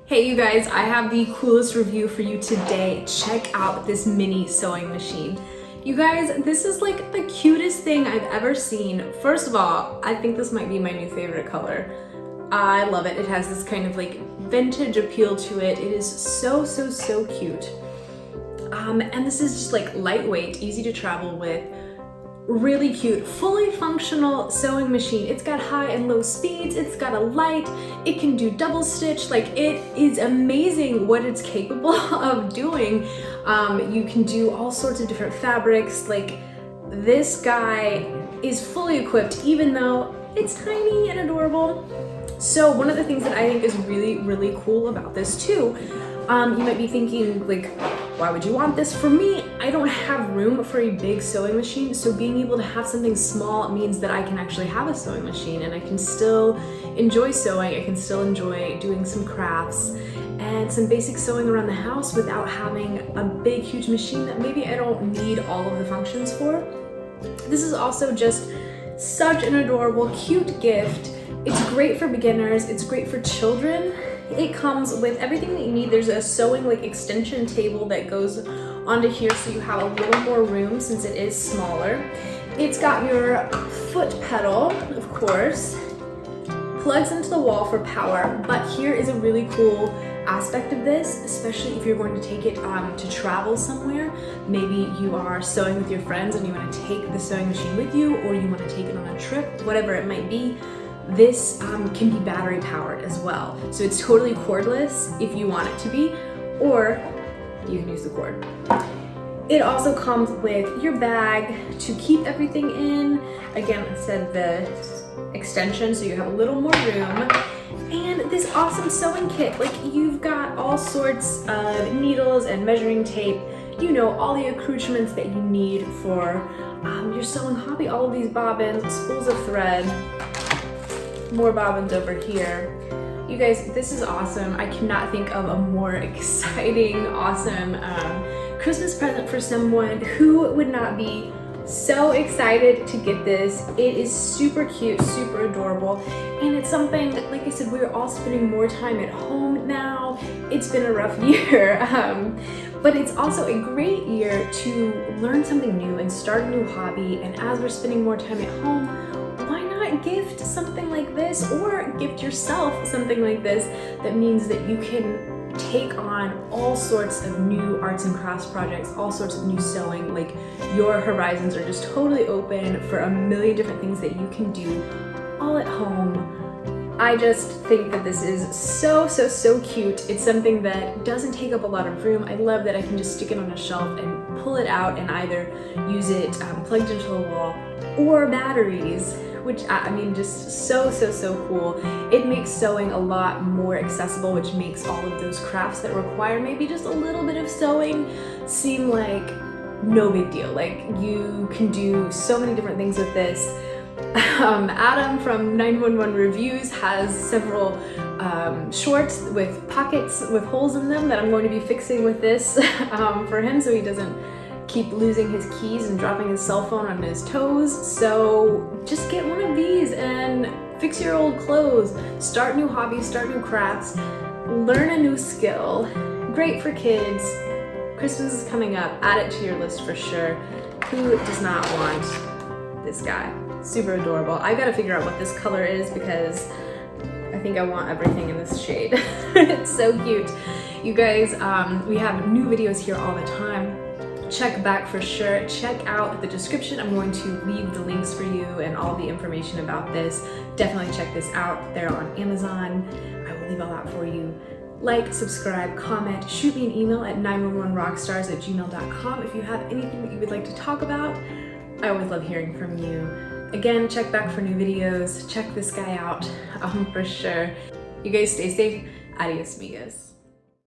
Hey you guys, I have the coolest review for you today. Check out this mini sewing machine. You guys, this is like the cutest thing I've ever seen. First of all, I think this might be my new favorite color. I love it. It has this kind of like vintage appeal to it. It is so cute. And this is just like lightweight, easy to travel with. Really cute, fully functional sewing machine. It's got high and low speeds, it's got a light, it can do double stitch. Like, it is amazing what it's capable of doing. You can do all sorts of different fabrics. Like, this guy is fully equipped even though it's tiny and adorable. So one of the things that I think is really cool about this too, you might be thinking like, why would you want this? For me, I don't have room for a big sewing machine, so being able to have something small means that I can actually have a sewing machine and I can still enjoy sewing, I can still enjoy doing some crafts and some basic sewing around the house without having a big, huge machine that maybe I don't need all of the functions for. This is also just such an adorable, cute gift. It's great for beginners, it's great for children. It comes with everything that you need. There's a sewing like extension table that goes onto here so you have a little more room since it is smaller. It's got your foot pedal, of course, plugs into the wall for power, but here is a really cool aspect of this, especially if you're going to take it to travel somewhere. Maybe you are sewing with your friends and you want to take the sewing machine with you, or you want to take it on a trip, whatever it might be. This can be battery powered as well. So it's totally cordless if you want it to be, or you can use the cord. It also comes with your bag to keep everything in. Again, I said the extension, so you have a little more room. And this awesome sewing kit. Like, you've got all sorts of needles and measuring tape, you know, all the accoutrements that you need for your sewing hobby. All of these bobbins, spools of thread, more bobbins over here. You guys, this is awesome. I cannot think of a more exciting, awesome Christmas present for someone. Who would not be so excited to get this? It is super cute, super adorable, and it's something that, like I said, we're all spending more time at home now. It's been a rough year, but it's also a great year to learn something new and start a new hobby. And as we're spending more time at home, why not gift something like this, or gift yourself something like this that means that you can take on all sorts of new arts and crafts projects, all sorts of new sewing. Like, your horizons are just totally open for a million different things that you can do all at home. I just think that this is so cute. It's something that doesn't take up a lot of room. I love that I can just stick it on a shelf and pull it out and either use it plugged into the wall or batteries, which I mean, just so cool. It makes sewing a lot more accessible, which makes all of those crafts that require maybe just a little bit of sewing seem like no big deal. Like, you can do so many different things with this. Adam from 911 Reviews has several shorts with pockets with holes in them that I'm going to be fixing with this for him, so he doesn't keep losing his keys and dropping his cell phone on his toes. So just get one of these and fix your old clothes, start new hobbies, start new crafts, learn a new skill. Great for kids. Christmas is coming up, add it to your list for sure. Who does not want this guy? Super adorable. I gotta figure out what this color is because I think I want everything in this shade. It's so cute. You guys, we have new videos here all the time. Check back for sure. Check out the description. I'm going to leave the links for you and all the information about this. Definitely check this out. They're on Amazon. I will leave all that for you. Like, subscribe, comment, shoot me an email at 911rockstars@gmail.com if you have anything that you would like to talk about. I always love hearing from you. Again, check back for new videos. Check this guy out for sure. You guys stay safe. Adios, amigos.